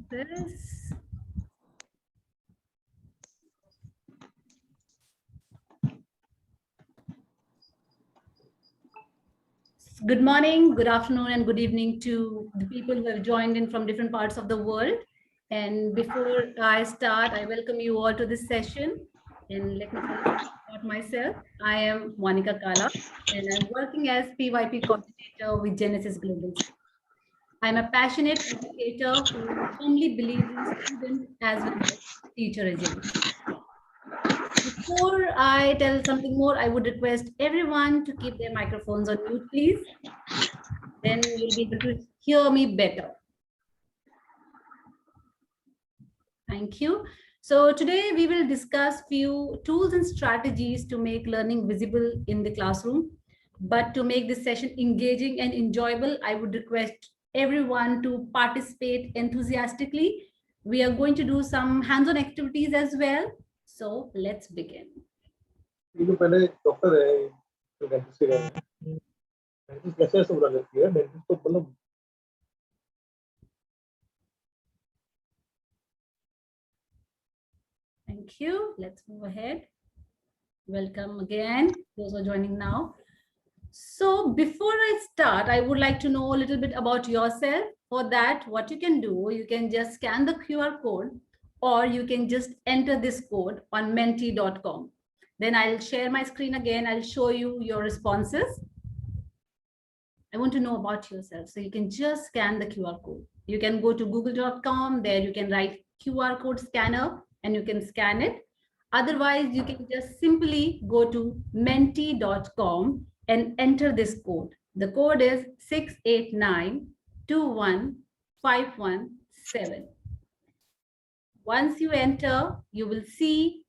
this. Good morning, good afternoon, and good evening to the people who have joined in from different parts of the world. And before I start, I welcome you all to this session. And let me tell you about myself. I am Monica Kala, and I'm working as PYP coordinator with Genesis Global. I'm a passionate educator who firmly believes in student as well as teacher agility. Before I tell something more, I would request everyone to keep their microphones on mute, please. Then you'll be able to hear me better. Thank you. So today we will discuss few tools and strategies to make learning visible in the classroom. But to make this session engaging and enjoyable, I would request everyone to participate enthusiastically. We are going to do some hands-on activities as well. So let's begin. Thank you. Let's move ahead. Welcome again, those who are joining now. So before I start, I would like to know a little bit about yourself. For that, what you can do, you can just scan the QR code, or you can just enter this code on menti.com. Then I'll share my screen again. I'll show you your responses. I want to know about yourself. So you can just scan the QR code. You can go to google.com. There you can write QR code scanner and you can scan it. Otherwise, you can just simply go to menti.com and enter this code. The code is 689-21517. Once you enter, you will see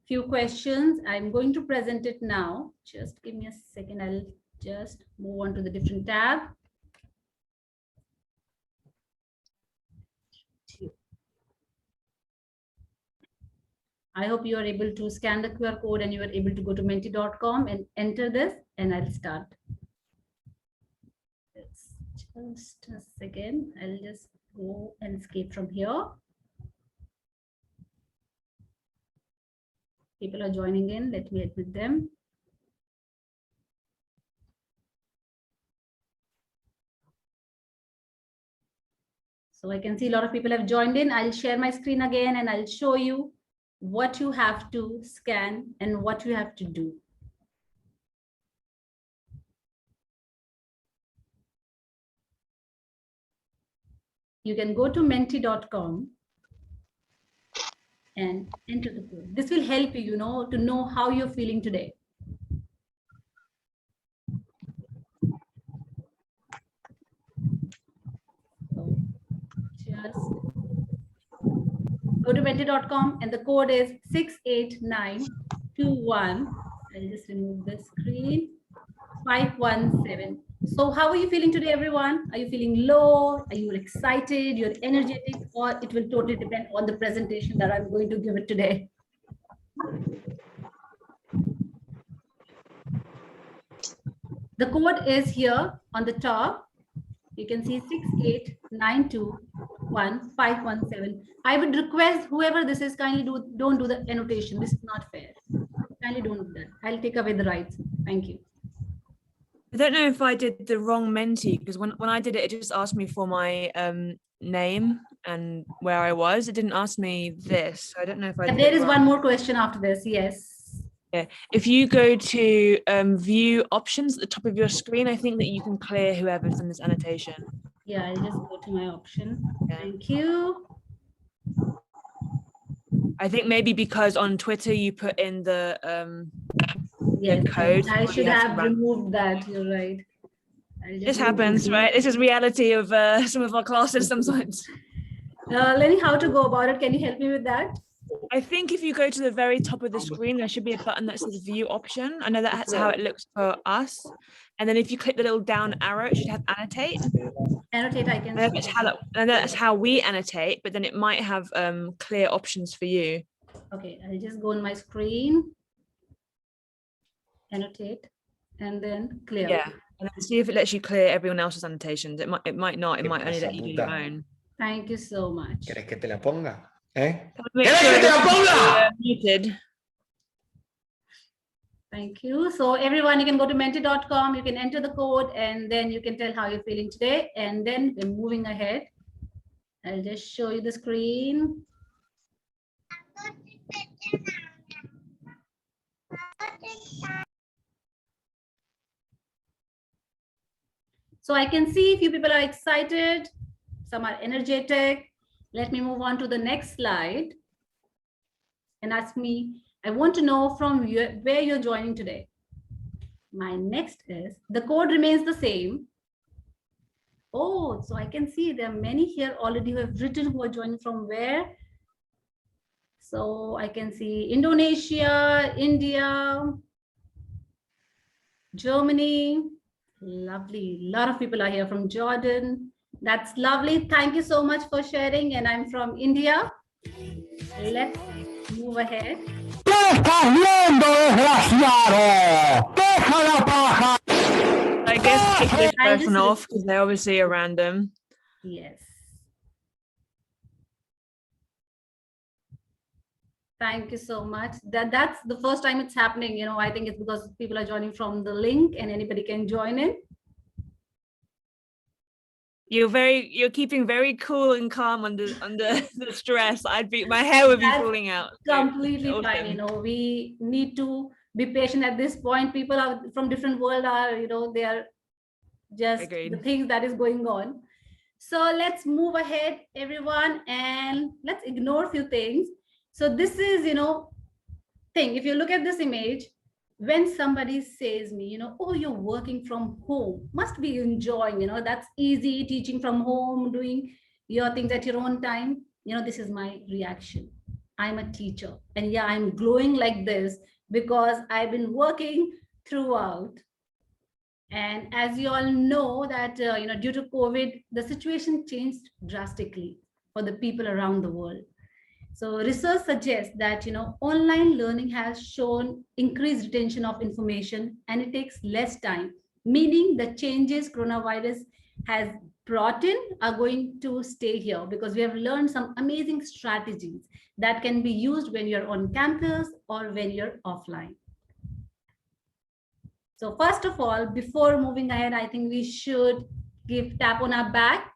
few questions. I'm going to present it now. Just give me a second. I'll just move on to the different tab. I hope you are able to scan the QR code and you are able to go to menti.com and enter this, and I'll start. It's just a second. I'll just go and escape from here. People are joining in. Let me admit them. So I can see a lot of people have joined in. I'll share my screen again and I'll show you what you have to scan and what you have to do. You can go to menti.com and enter the code. This will help you, to know how you're feeling today. So just go to menti.com and the code is 68921. I'll just remove the screen. 517. So how are you feeling today, everyone? Are you feeling low? Are you excited? You're energetic? Or it will totally depend on the presentation that I'm going to give it today. The code is here on the top. You can see 68921-517. I would request whoever this is, kindly don't do the annotation. This is not fair. Kindly don't do that. I'll take away the rights. Thank you. I don't know if I did the wrong Menti, because when I did it, it just asked me for my name and where I was. It didn't ask me this. So I don't know if I did. There is one more question after this. Yes. Yeah. If you go to view options at the top of your screen, I think that you can clear whoever's in this annotation. Yeah, I'll just go to my option. Yeah. Thank you. I think maybe because on Twitter you put in the code. I should have removed that. You're right. This happens, right? This is reality of some of our classes sometimes. Lenny, how to go about it? Can you help me with that? I think if you go to the very top of the screen, there should be a button that says view option. I know that's how it looks for us. And then if you click the little down arrow, it should have annotate. Annotate, I can see. And that's how we annotate, but then it might have clear options for you. Okay, I'll just go on my screen, annotate, and then clear. Yeah, and then see if it lets you clear everyone else's annotations. It might not. It might only let you do your own. Thank you so much. ¿Quieres que te la ponga? ¿Eh? Make ¿Quieres sure que te la that ponga? muted. Thank you. So everyone, you can go to menti.com, you can enter the code, and then you can tell how you're feeling today. And then we're moving ahead. I'll just show you the screen. So I can see a few people are excited, some are energetic. Let me move on to the next slide and ask me, I want to know from you where you're joining today. My next is, the code remains the same. Oh, so I can see there are many here already who have written who are joining from where. So I can see Indonesia, India, Germany. Lovely. A lot of people are here from Jordan. That's lovely. Thank you so much for sharing. And I'm from India. Let's move ahead. I guess kick this I'll just person off because they obviously are random. Yes. Thank you so much. That's the first time it's happening. You know, I think it's because people are joining from the link and anybody can join in. You're keeping very cool and calm under the stress. My hair would be That's falling out. Completely Awesome. fine. You know, we need to be patient at this point. People are from different world are, you know, they are just Agreed. the things that is going on. So let's move ahead, everyone, and let's ignore a few things. So this is, you know, thing. If you look at this image, when somebody says me, you know, oh, you're working from home, must be enjoying, you know, that's easy, teaching from home, doing your things at your own time. You know, this is my reaction. I'm a teacher, and yeah, I'm glowing like this because I've been working throughout. And as you all know that, you know, due to COVID, the situation changed drastically for the people around the world. So research suggests that, you know, online learning has shown increased retention of information and it takes less time, meaning the changes coronavirus has brought in are going to stay here because we have learned some amazing strategies that can be used when you're on campus or when you're offline. So first of all, before moving ahead, I think we should give tap on our back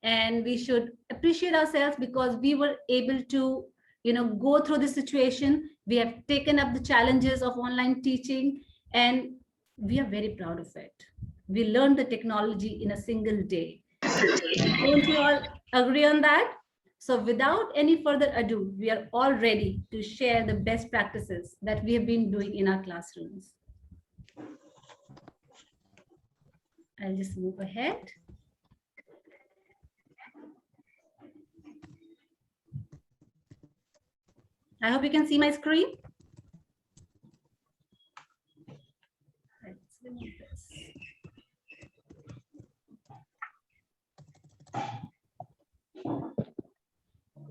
and we should appreciate ourselves because we were able to, you know, go through this situation. We have taken up the challenges of online teaching and we are very proud of it. We learned the technology in a single day. Don't you all agree on that? So without any further ado, we are all ready to share the best practices that we have been doing in our classrooms. I'll just move ahead. I hope you can see my screen. Let's remove this.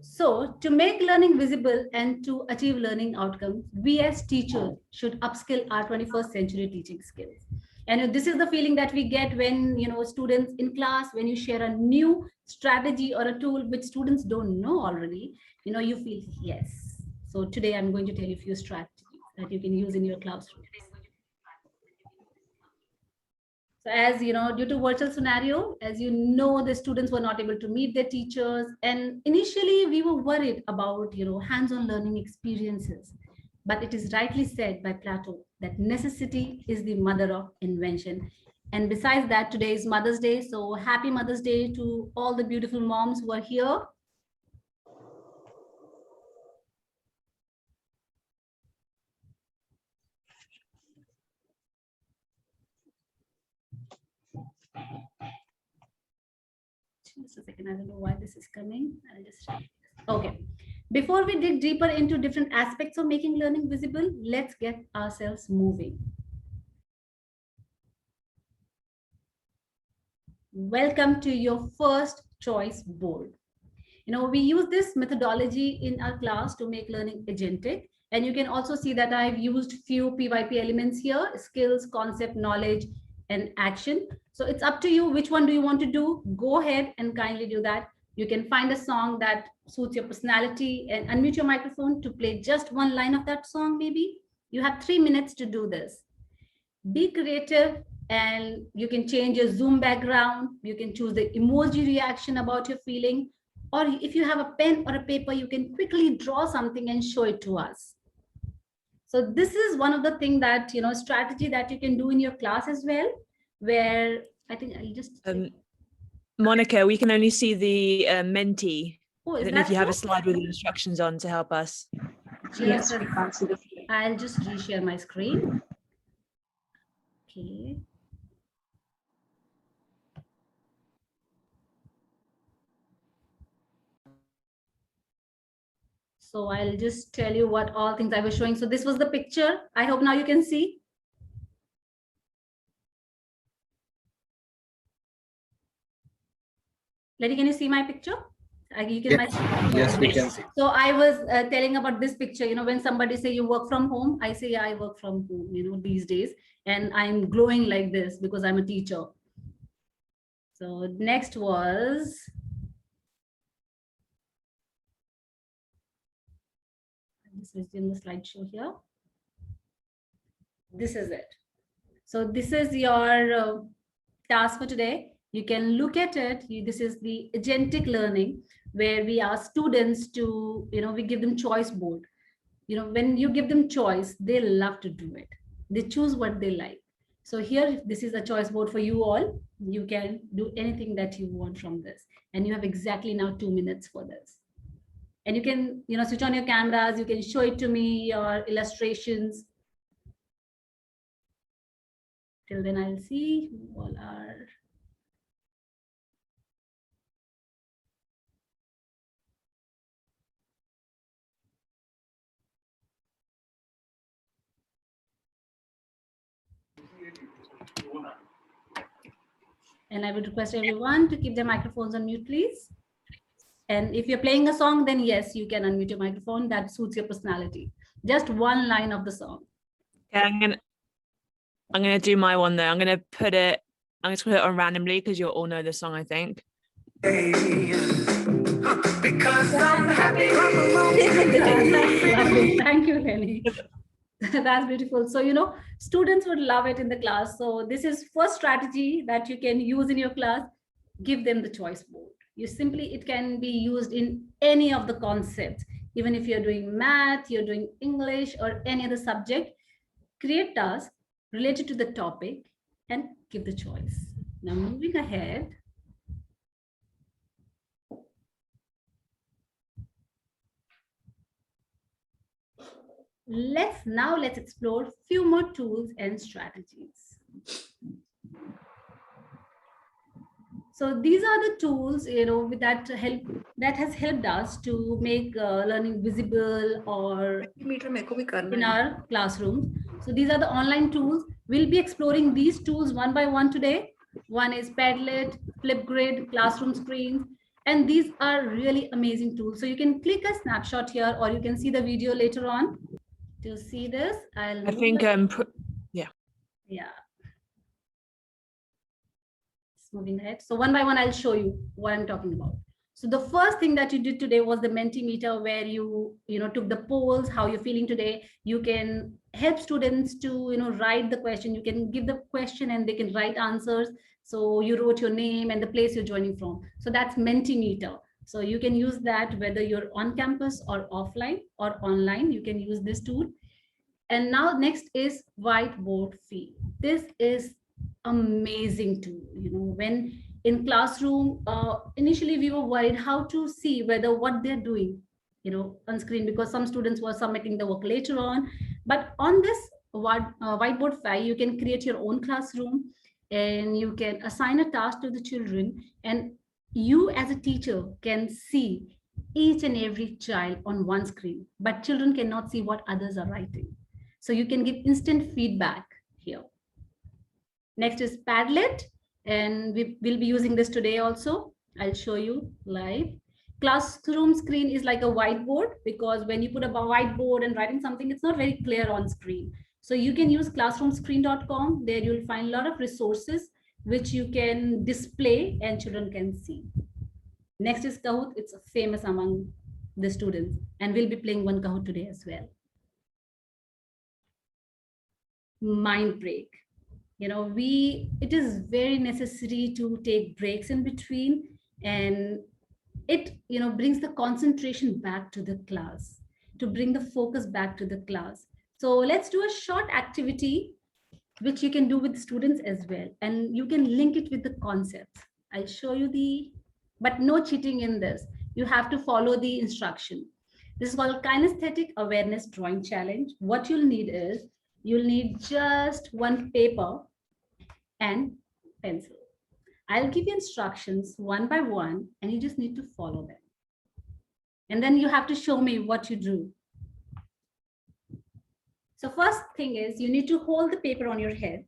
So to make learning visible and to achieve learning outcomes, we as teachers should upskill our 21st century teaching skills. And this is the feeling that we get when, you know, students in class, when you share a new strategy or a tool which students don't know already, you know, you feel, yes. So today I'm going to tell you a few strategies that you can use in your classroom. So as you know, due to virtual scenario, as you know, the students were not able to meet their teachers. And initially we were worried about, you know, hands-on learning experiences. But it is rightly said by Plato that necessity is the mother of invention. And besides that, today is Mother's Day. So happy Mother's Day to all the beautiful moms who are here. Just a second, I don't know why this is coming. I'll just, okay. Before we dig deeper into different aspects of making learning visible, let's get ourselves moving. Welcome to your first choice board. You know, we use this methodology in our class to make learning agentic. And you can also see that I've used few PYP elements here: skills, concept, knowledge, and action. So it's up to you. Which one do you want to do? Go ahead and kindly do that. You can find a song that suits your personality and unmute your microphone to play just one line of that song, maybe. You have 3 minutes to do this. Be creative, and you can change your Zoom background. You can choose the emoji reaction about your feeling. Or if you have a pen or a paper, you can quickly draw something and show it to us. So this is one of the things that, strategy that you can do in your class as well, where I think I'll just... Monica, we can only see the Menti. Oh, I is don't know if that you have a so? slide with the instructions on to help us. Yes, we can't see the screen. I'll just reshare my screen. Okay. So I'll just tell you what all things I was showing. So this was the picture. I hope now you can see. Letty, can you see my picture? You can Yes, we can see. So I was telling about this picture, when somebody say you work from home, I say, yeah, I work from home, these days, and I'm glowing like this because I'm a teacher. So next was, this is in the slideshow here. This is it. So this is your task for today. You can look at it. This is the agentic learning, where we ask students to, we give them choice board. When you give them choice, they love to do it. They choose what they like. So here, this is a choice board for you all. You can do anything that you want from this. And you have exactly now 2 minutes for this. And you can, switch on your cameras. You can show it to me, your illustrations. Till then, I'll see who all are. And I would request everyone to keep their microphones on mute, please. And if you're playing a song, then yes, you can unmute your microphone. That suits your personality. Just one line of the song. Okay, I'm gonna do my one though. I'm just gonna put it on randomly because you'll all know the song, I think. Because I'm happy. Thank you, Lenny. That's beautiful. So, students would love it in the class. So this is first strategy that you can use in your class. Give them the choice board. It can be used in any of the concepts. Even if you're doing math, you're doing English or any other subject, create tasks related to the topic and give the choice. Now moving ahead. Let's explore few more tools and strategies. So these are the tools, that has helped us to make learning visible or in our classrooms. So these are the online tools. We'll be exploring these tools one by one today. One is Padlet, Flipgrid, Classroom Screens, and these are really amazing tools. So you can click a snapshot here, or you can see the video later on. To see this, I think yeah. Just moving ahead. So one by one, I'll show you what I'm talking about. So the first thing that you did today was the Mentimeter, where you took the polls, how you're feeling today. You can help students to write the question. You can give the question and they can write answers. So you wrote your name and the place you're joining from. So that's Mentimeter. So you can use that whether you're on campus or offline or online. You can use this tool. And now next is Whiteboard Fee. This is amazing tool. When in classroom, initially we were worried how to see whether what they're doing, on screen, because some students were submitting the work later on. But on this Whiteboard Fee, you can create your own classroom and you can assign a task to the children, and you as a teacher can see each and every child on one screen, but children cannot see what others are writing. So you can give instant feedback here. Next is Padlet, and we will be using this today also. I'll show you live. Classroom screen is like a whiteboard, because when you put a whiteboard and writing something, it's not very clear on screen. So you can use classroomscreen.com. There you'll find a lot of resources which you can display and children can see. Next is Kahoot. It's famous among the students, and we'll be playing one Kahoot today as well. Mind break. You know, it is very necessary to take breaks in between, and it, you know, brings the concentration back to the class, to bring the focus back to the class. So let's do a short activity which you can do with students as well, and you can link it with the concepts. I'll show you but no cheating in this. You have to follow the instruction. This is called kinesthetic awareness drawing challenge. What you'll need is, you'll need just one paper and pencil. I'll give you instructions one by one, and you just need to follow them. And then you have to show me what you drew. So first thing is, you need to hold the paper on your head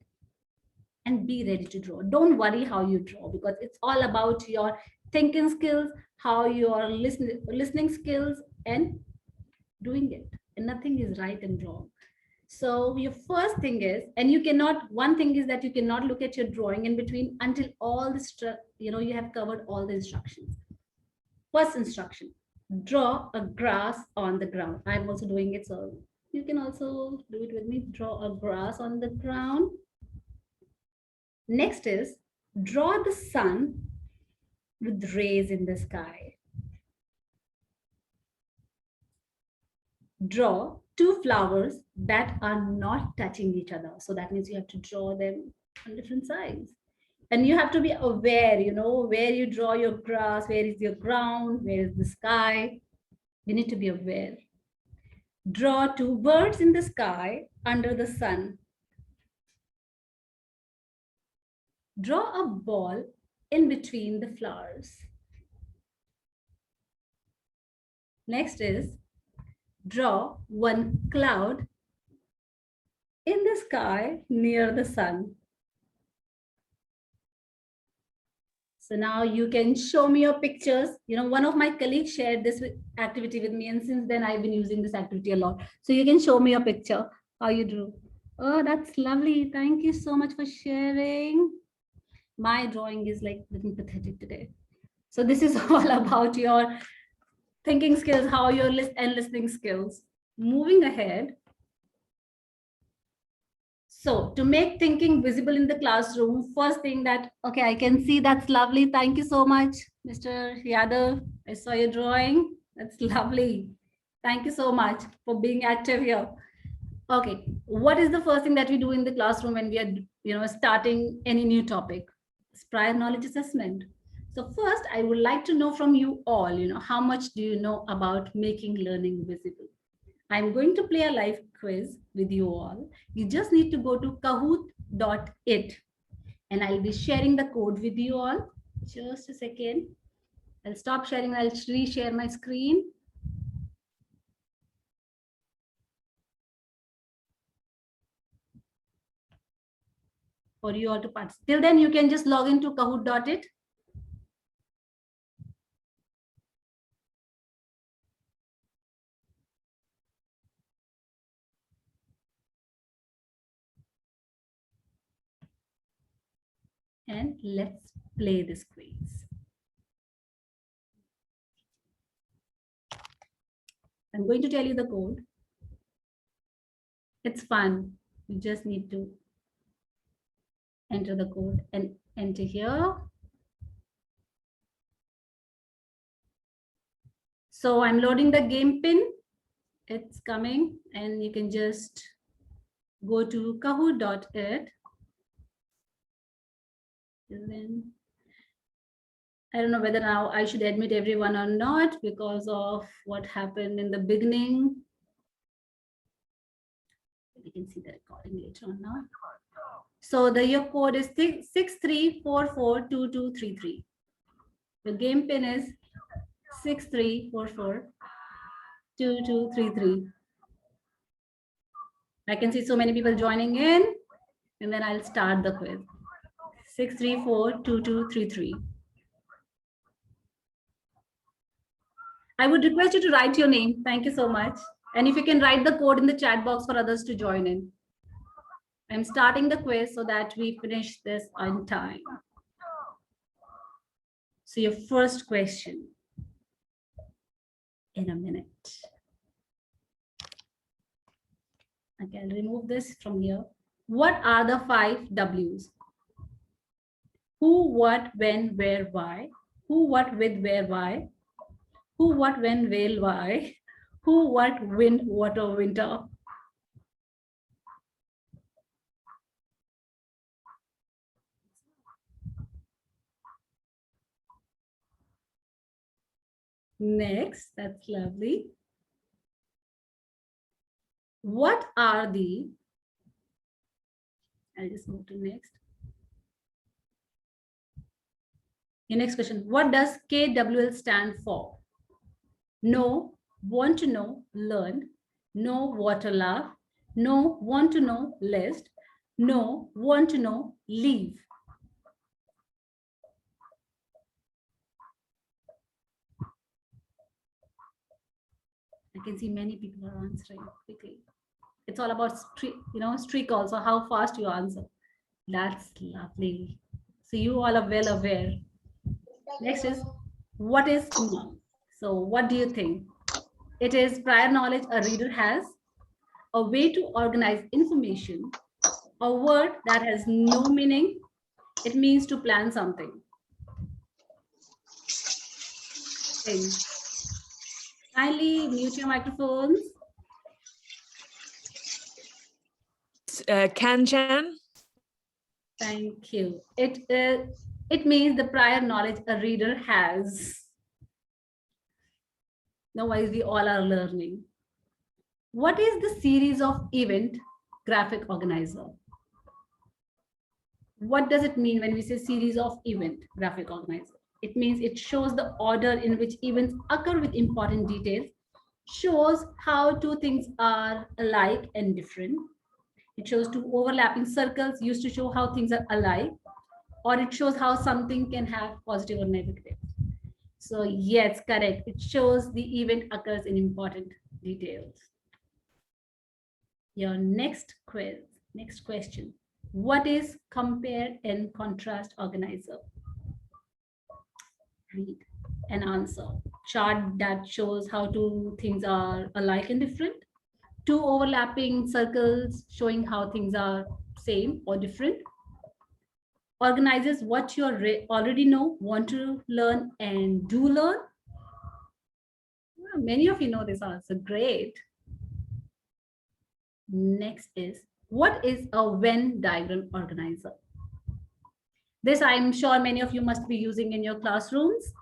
and be ready to draw. Don't worry how you draw, because it's all about your thinking skills, how your listening skills, and doing it. And nothing is right and wrong. So your first thing is, and you cannot, one thing is that you cannot look at your drawing in between until all the, you have covered all the instructions. First instruction, draw a grass on the ground. I'm also doing it, so you can also do it with me. Draw a grass on the ground. Next is, draw the sun with rays in the sky. Draw two flowers that are not touching each other. So that means you have to draw them on different sides. And you have to be aware, where you draw your grass, where is your ground, where is the sky. You need to be aware. Draw two birds in the sky under the sun. Draw a ball in between the flowers. Next is, draw one cloud in the sky near the sun. So now you can show me your pictures. One of my colleagues shared this activity with me, and since then I've been using this activity a lot. So you can show me your picture, how you drew. Oh, that's lovely. Thank you so much for sharing. My drawing is like little pathetic today. So this is all about your thinking skills, how your listening skills. Moving ahead. So to make thinking visible in the classroom, first thing that, okay, I can see, that's lovely. Thank you so much, Mr. Yadav. I saw your drawing. That's lovely. Thank you so much for being active here. Okay, what is the first thing that we do in the classroom when we are, starting any new topic? It's prior knowledge assessment. So first, I would like to know from you all, how much do you know about making learning visible? I'm going to play a live quiz with you all. You just need to go to kahoot.it, and I'll be sharing the code with you all. Just a second. I'll stop sharing. I'll reshare my screen. For you all to participate. Till then, you can just log into kahoot.it. And let's play this quiz. I'm going to tell you the code. It's fun. You just need to enter the code and enter here. So I'm loading the game pin. It's coming, and you can just go to kahoot.it. Then I don't know whether now I should admit everyone or not because of what happened in the beginning. You can see the recording later on now. So your code is 63442233. The game pin is 63442233. I can see so many people joining in, and then I'll start the quiz. 6342233. I would request you to write your name. Thank you so much. And if you can write the code in the chat box for others to join in. I'm starting the quiz so that we finish this on time. So your first question in a minute. Okay, I'll remove this from here. What are the 5 W's? Who, what, when, where, why? Who, what, with, where, why? Who, what, when, where, why? Who, what, wind, water, winter? Next, that's lovely. What are the, I'll just move to next. Your next question, what does KWL stand for? Know, want to know, learn, know, water, laugh, know, want to know, list, know, want to know, leave. I can see many people are answering quickly. It's all about streak also, how fast you answer. That's lovely. So you all are well aware. Next is, what is NOM? So what do you think? It is prior knowledge a reader has, a way to organize information, a word that has no meaning. It means to plan something. Okay. Kindly mute your microphones. Can-Chan. Thank you. It means the prior knowledge a reader has. No worries, we all are learning. What is the series of event graphic organizer? What does it mean when we say series of event graphic organizer? It means it shows the order in which events occur with important details, shows how two things are alike and different. It shows two overlapping circles used to show how things are alike, or it shows how something can have positive or negative. So yes, correct. It shows the event occurs in important details. Your next question. What is compare and contrast organizer? Read and answer. Chart that shows how two things are alike and different. Two overlapping circles showing how things are same or different. Organizes what you already know, want to learn, and do learn. Well, many of you know this answer. Great. Next is, what is a Venn diagram organizer? This I'm sure many of you must be using in your classrooms.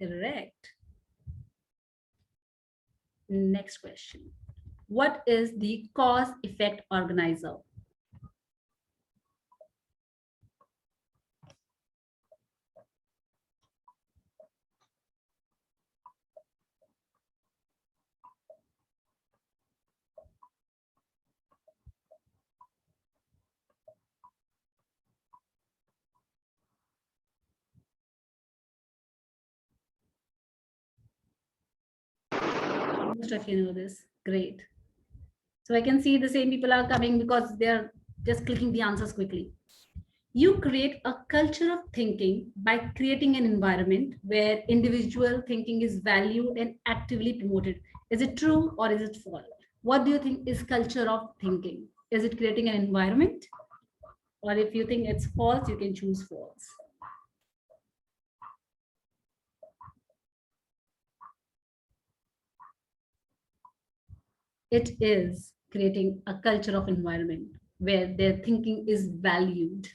Correct. Next question. What is the cause effect organizer? Most of you know this. Great. So I can see the same people are coming because they're just clicking the answers quickly. You create a culture of thinking by creating an environment where individual thinking is valued and actively promoted. Is it true or is it false? What do you think is culture of thinking? Is it creating an environment? Or if you think it's false, you can choose false. It is creating a culture of environment where their thinking is valued.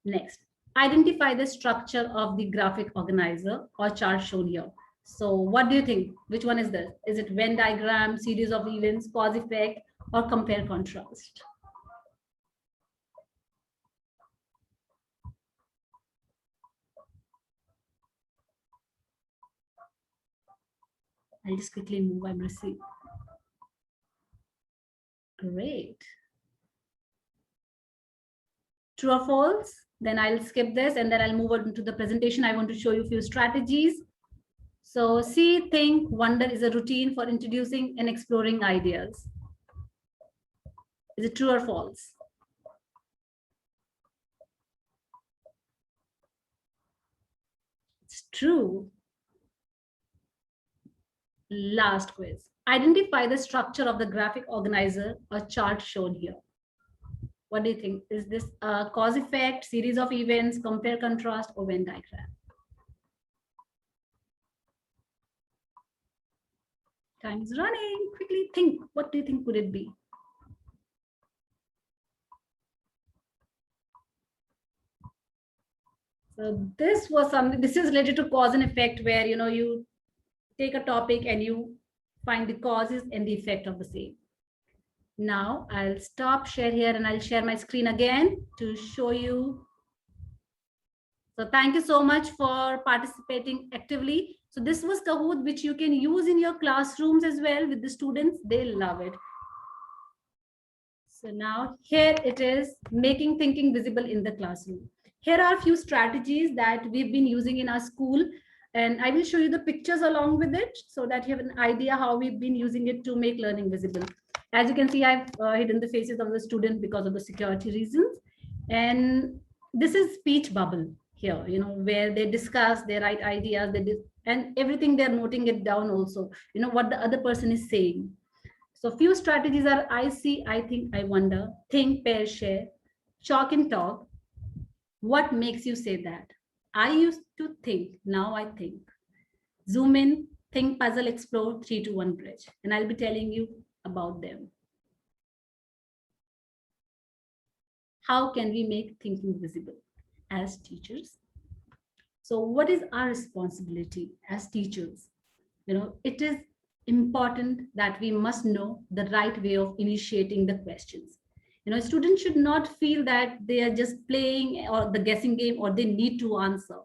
Next, identify the structure of the graphic organizer or chart shown here. So what do you think? Which one is this? Is it Venn diagram, series of events, cause effect, or compare contrast? I'll just quickly move and receive. Great. True or false? Then I'll skip this and then I'll move on to the presentation. I want to show you a few strategies. So see, think, wonder is a routine for introducing and exploring ideas. Is it true or false? It's true. Last quiz. Identify the structure of the graphic organizer or chart shown here. What do you think? Is this a cause effect, series of events, compare contrast, or Venn diagram? Time is running. Quickly think. What do you think could it be? So this was something, this is related to cause and effect, where you take a topic and you find the causes and the effect of the same. Now I'll stop share here and I'll share my screen again to show you. So thank you so much for participating actively. So this was Kahoot, which you can use in your classrooms as well with the students. They love it. So now here it is, making thinking visible in the classroom. Here are a few strategies that we've been using in our school. And I will show you the pictures along with it so that you have an idea how we've been using it to make learning visible. As you can see, I've hidden the faces of the student because of the security reasons. And this is speech bubble here, where they discuss, they write ideas, and everything they're noting it down also, what the other person is saying. So few strategies are I see, I think, I wonder, think, pair, share, chalk and talk. What makes you say that? I used to think, now I think. Zoom in, think, puzzle, explore, 3 to 1 bridge. And I'll be telling you about them. How can we make thinking visible as teachers? So what is our responsibility as teachers? It is important that we must know the right way of initiating the questions. Students should not feel that they are just playing or the guessing game or they need to answer.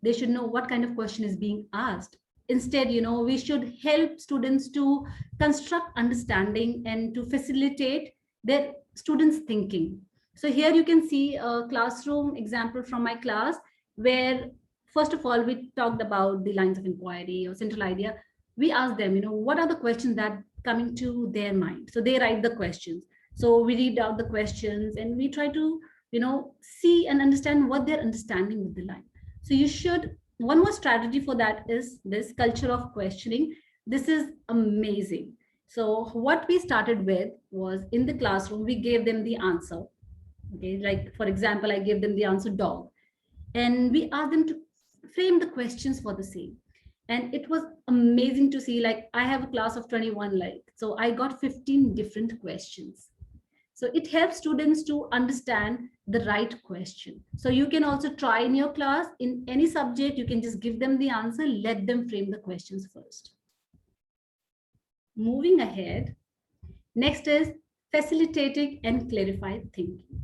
They should know what kind of question is being asked. Instead, we should help students to construct understanding and to facilitate their students' thinking. So here you can see a classroom example from my class where, first of all, we talked about the lines of inquiry or central idea. We asked them, what are the questions that coming to their mind? So they write the questions. So we read out the questions and we try to, see and understand what they're understanding with the line. So you should, one more strategy for that is this culture of questioning. This is amazing. So what we started with was in the classroom, we gave them the answer. Okay, like for example, I gave them the answer dog. And we asked them to frame the questions for the same. And it was amazing to see, like I have a class of 21, so I got 15 different questions. So it helps students to understand the right question. So you can also try in your class, in any subject, you can just give them the answer, let them frame the questions first. Moving ahead, next is facilitating and clarified thinking.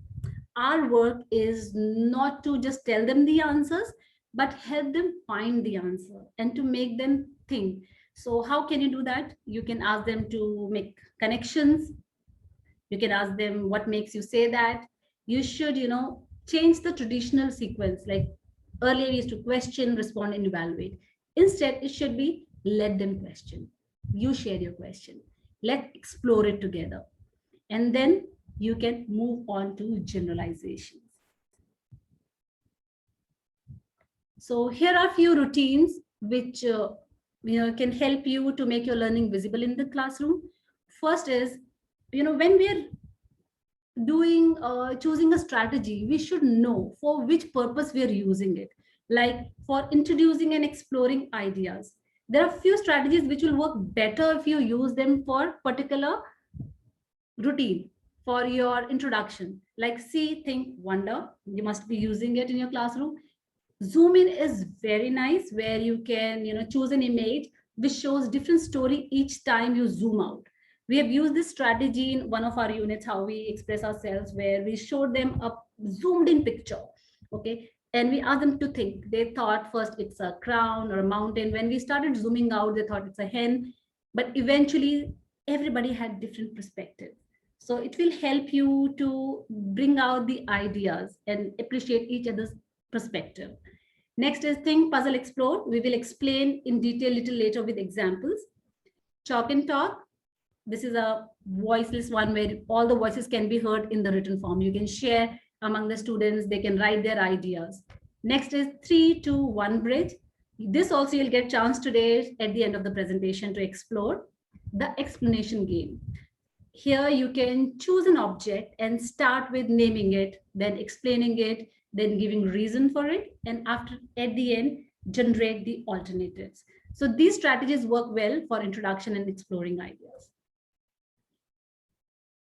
Our work is not to just tell them the answers, but help them find the answer and to make them think. So how can you do that? You can ask them to make connections. You can ask them what makes you say that. You should, change the traditional sequence. Like earlier we used to question, respond, and evaluate. Instead, it should be let them question. You share your question. Let's explore it together. And then you can move on to generalizations. So here are a few routines which can help you to make your learning visible in the classroom. First is, when we are doing choosing a strategy, we should know for which purpose we are using it. Like for introducing and exploring ideas, there are a few strategies which will work better if you use them for particular routine for your introduction. Like see, think, wonder. You must be using it in your classroom. Zoom in is very nice, where you can choose an image which shows different story each time you zoom out. We have used this strategy in one of our units, how we express ourselves, where we showed them a zoomed in picture. Okay, and we asked them to think. They thought first it's a crown or a mountain. When we started zooming out, they thought it's a hen, but eventually everybody had different perspectives. So it will help you to bring out the ideas and appreciate each other's perspective. Next is think, puzzle, explore. We will explain in detail little later with examples. Chalk and talk. This is a voiceless one where all the voices can be heard in the written form. You can share among the students, they can write their ideas. Next is 3, 2, 1 bridge. This also you'll get chance today at the end of the presentation to explore the explanation game. Here you can choose an object and start with naming it, then explaining it, then giving reason for it, and after at the end, generate the alternatives. So these strategies work well for introduction and exploring ideas.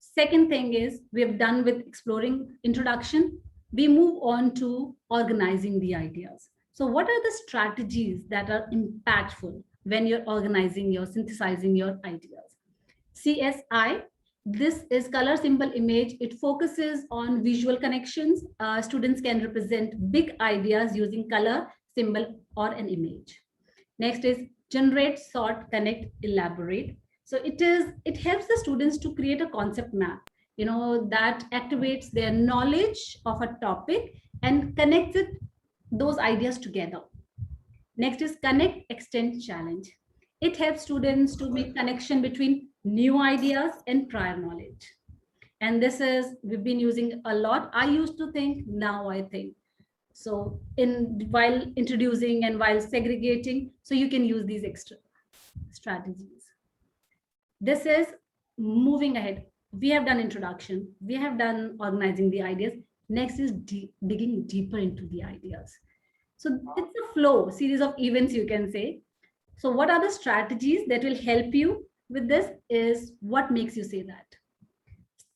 Second thing is we have done with exploring introduction. We move on to organizing the ideas. So what are the strategies that are impactful when you're organizing, you're synthesizing your ideas? CSI, this is color, symbol, image. It focuses on visual connections. Students can represent big ideas using color, symbol, or an image. Next is generate, sort, connect, elaborate. So it helps the students to create a concept map, that activates their knowledge of a topic and connects those ideas together. Next is connect, extend, challenge. It helps students to make connection between new ideas and prior knowledge. And this is, we've been using a lot. I used to think, now I think. So while introducing and while segregating, so you can use these extra strategies. This is moving ahead. We have done introduction. We have done organizing the ideas. Next is digging deeper into the ideas. So it's a flow, series of events, you can say. So what are the strategies that will help you with this is what makes you say that.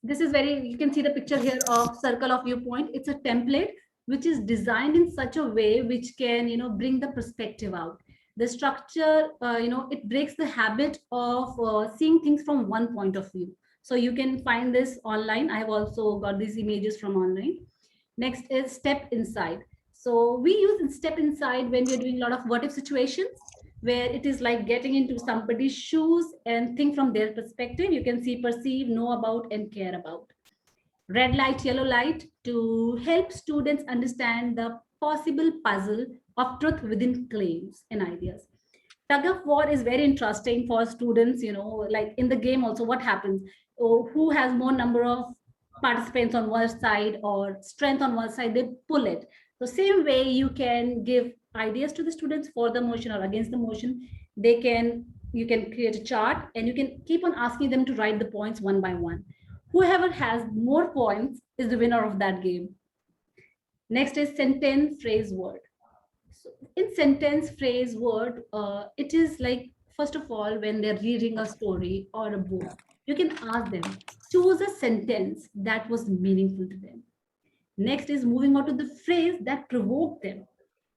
This is you can see the picture here of circle of viewpoint. It's a template which is designed in such a way which can, bring the perspective out. The structure, it breaks the habit of seeing things from one point of view. So you can find this online. I have also got these images from online. Next is step inside. So we use step inside when we're doing a lot of what if situations, where it is like getting into somebody's shoes and think from their perspective. You can see, perceive, know about, and care about. Red light, yellow light, to help students understand the possible puzzle of truth within claims and ideas. Tug of war is very interesting for students, like in the game also, what happens? Who has more number of participants on one side or strength on one side, they pull it. The same way you can give ideas to the students for the motion or against the motion. You can create a chart and you can keep on asking them to write the points one by one. Whoever has more points is the winner of that game. Next is sentence, phrase, word. So in sentence, phrase, word, it is like, first of all, when they're reading a story or a book, you can ask them, choose a sentence that was meaningful to them. Next is moving on to the phrase that provoked them.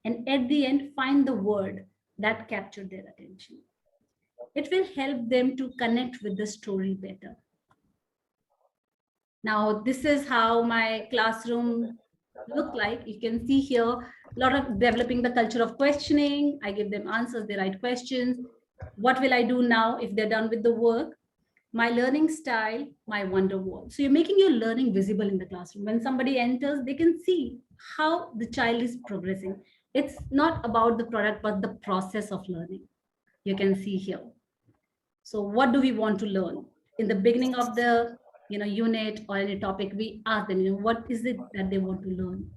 And at the end, find the word that captured their attention. It will help them to connect with the story better. Now, this is how my classroom look like. You can see here a lot of developing the culture of questioning. I give them answers, they write questions. What will I do now if they're done with the work? My learning style, my wonder wall. So you're making your learning visible in the classroom. When somebody enters, they can see how the child is progressing. It's not about the product, but the process of learning. You can see here. So what do we want to learn? In the beginning of the unit or any topic, we ask them, what is it that they want to learn?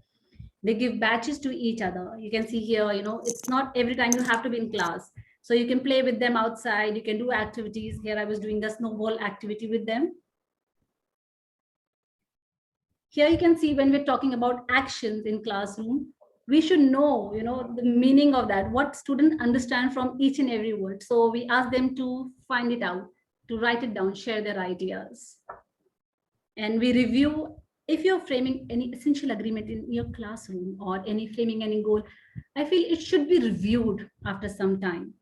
They give batches to each other. You can see here, it's not every time you have to be in class. So you can play with them outside. You can do activities. Here I was doing the snowball activity with them. Here you can see when we're talking about actions in classroom, we should know, the meaning of that, what students understand from each and every word. So we ask them to find it out, to write it down, share their ideas. And we review, if you're framing any essential agreement in your classroom or framing any goal, I feel it should be reviewed after some time.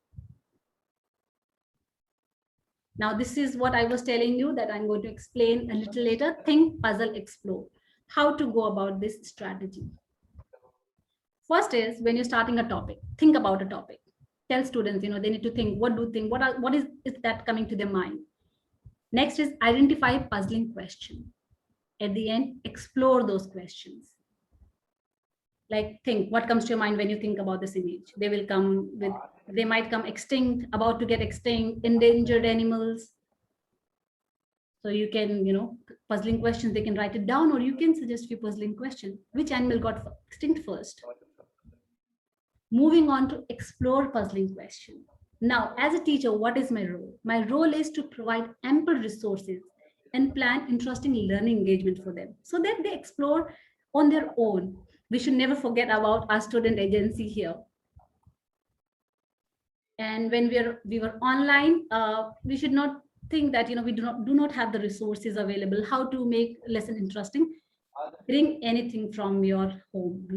Now, this is what I was telling you that I'm going to explain a little later. Think, puzzle, explore. How to go about this strategy. First is when you're starting a topic, think about a topic. Tell students, they need to think, what is that coming to their mind? Next is identify puzzling question. At the end, explore those questions. Like think, what comes to your mind when you think about this image? They might come extinct, about to get extinct, endangered animals. So you can, puzzling questions, they can write it down, or you can suggest few puzzling questions. Which animal got extinct first? Moving on to explore puzzling question. Now, as a teacher, what is my role? My role is to provide ample resources and plan interesting learning engagement for them so that they explore on their own. We should never forget about our student agency here. And when we were online, we should not think that we do not have the resources available. How to make lesson interesting? Bring anything from your home.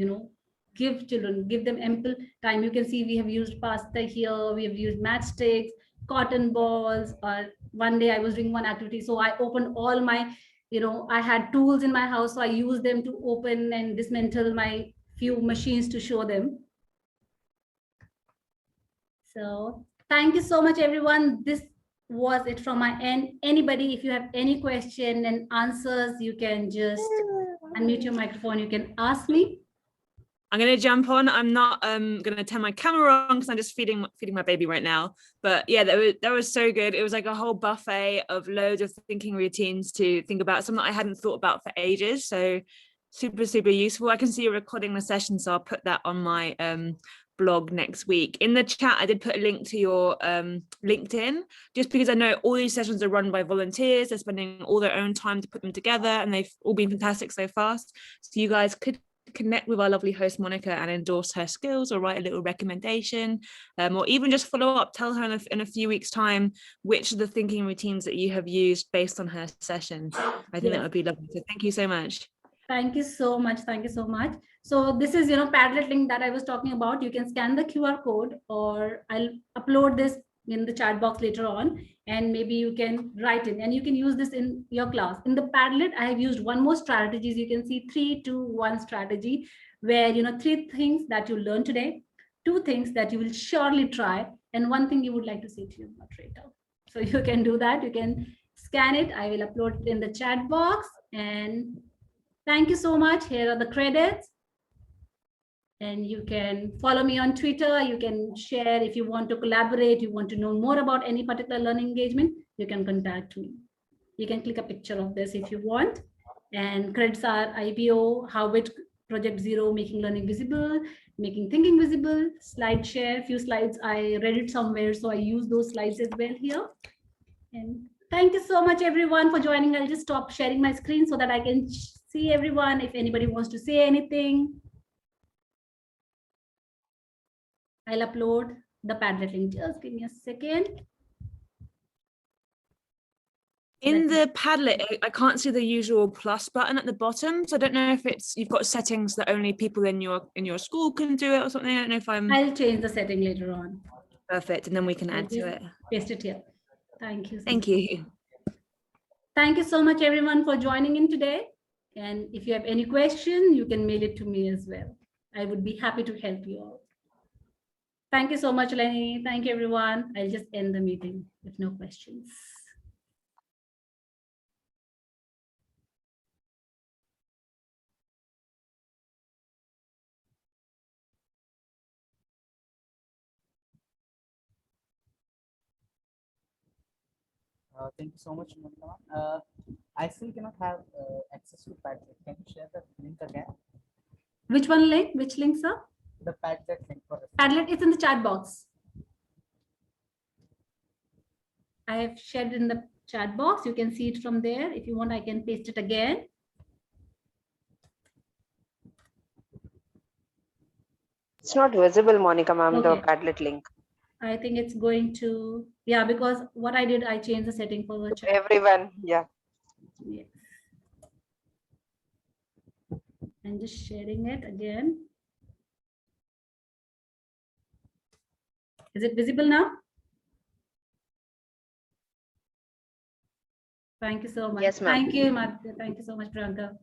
Give them ample time. You can see we have used pasta here. We have used matchsticks, cotton balls. One day I was doing one activity, so I opened all my, I had tools in my house, so I used them to open and dismantle my few machines to show them. So thank you so much, everyone. This was it from my end. Anybody, if you have any question and answers, you can just unmute your microphone. You can ask me. I'm going to jump on. I'm not going to turn my camera on because I'm just feeding my baby right now. But yeah, that was so good. It was like a whole buffet of loads of thinking routines to think about, something I hadn't thought about for ages. So super, super useful. I can see you're recording the session, so I'll put that on my blog next week. In the chat, I did put a link to your LinkedIn, just because I know all these sessions are run by volunteers. They're spending all their own time to put them together, and they've all been fantastic so far. So you guys could connect with our lovely host Monica and endorse her skills, or write a little recommendation, or even just follow up, tell her in a few weeks time which of the thinking routines that you have used based on her session. I think that would be lovely. So thank you so much. Thank you so much. Thank you so much. So this is, Padlet link that I was talking about. You can scan the QR code, or I'll upload this in the chat box later on, and maybe you can write it and you can use this in your class. In the Padlet, I have used one more strategies. You can see 3, 2, 1 strategy, where 3 things that you learned today, 2 things that you will surely try, and 1 thing you would like to say to your moderator. So you can do that. You can scan it. I will upload it in the chat box. And thank you so much. Here are the credits. And you can follow me on Twitter. You can share if you want to collaborate, you want to know more about any particular learning engagement, you can contact me. You can click a picture of this if you want. And credits are IPO, Harvard Project Zero, making learning visible, making thinking visible, slide share, few slides. I read it somewhere, so I use those slides as well here. And thank you so much, everyone, for joining. I'll just stop sharing my screen so that I can see everyone. If anybody wants to say anything, I'll upload the Padlet link. Just give me a second. In the Padlet, I can't see the usual plus button at the bottom. So I don't know if you've got settings that only people in your school can do it or something. I don't know if I'll change the setting later on. Perfect, and then we can add to it. Paste it here. Thank you. Thank you. Thank you so much, everyone, for joining in today. And if you have any question, you can mail it to me as well. I would be happy to help you all. Thank you so much, Lenny. Thank you, everyone. I'll just end the meeting with no questions. Thank you so much, Monica. I still cannot have access to Padlet. Can you share the link again? Which one link? Which link, sir? The Padlet link. Padlet is in the chat box. I have shared in the chat box. You can see it from there. If you want, I can paste it again. It's not visible, Monica ma'am, Okay. the Padlet link. I think it's going to, yeah, because what I did, I changed the setting for the chat. Everyone, yeah. Yes. I'm just sharing it again. Is it visible now? Thank you so much. Yes, ma'am. Thank you, Madhya. Thank you so much, Priyanka.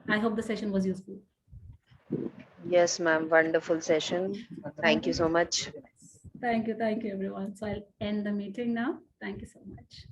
I hope the session was useful. Yes, ma'am. Wonderful session. Thank you so much. Very nice. Thank you. Thank you, everyone. So I'll end the meeting now. Thank you so much.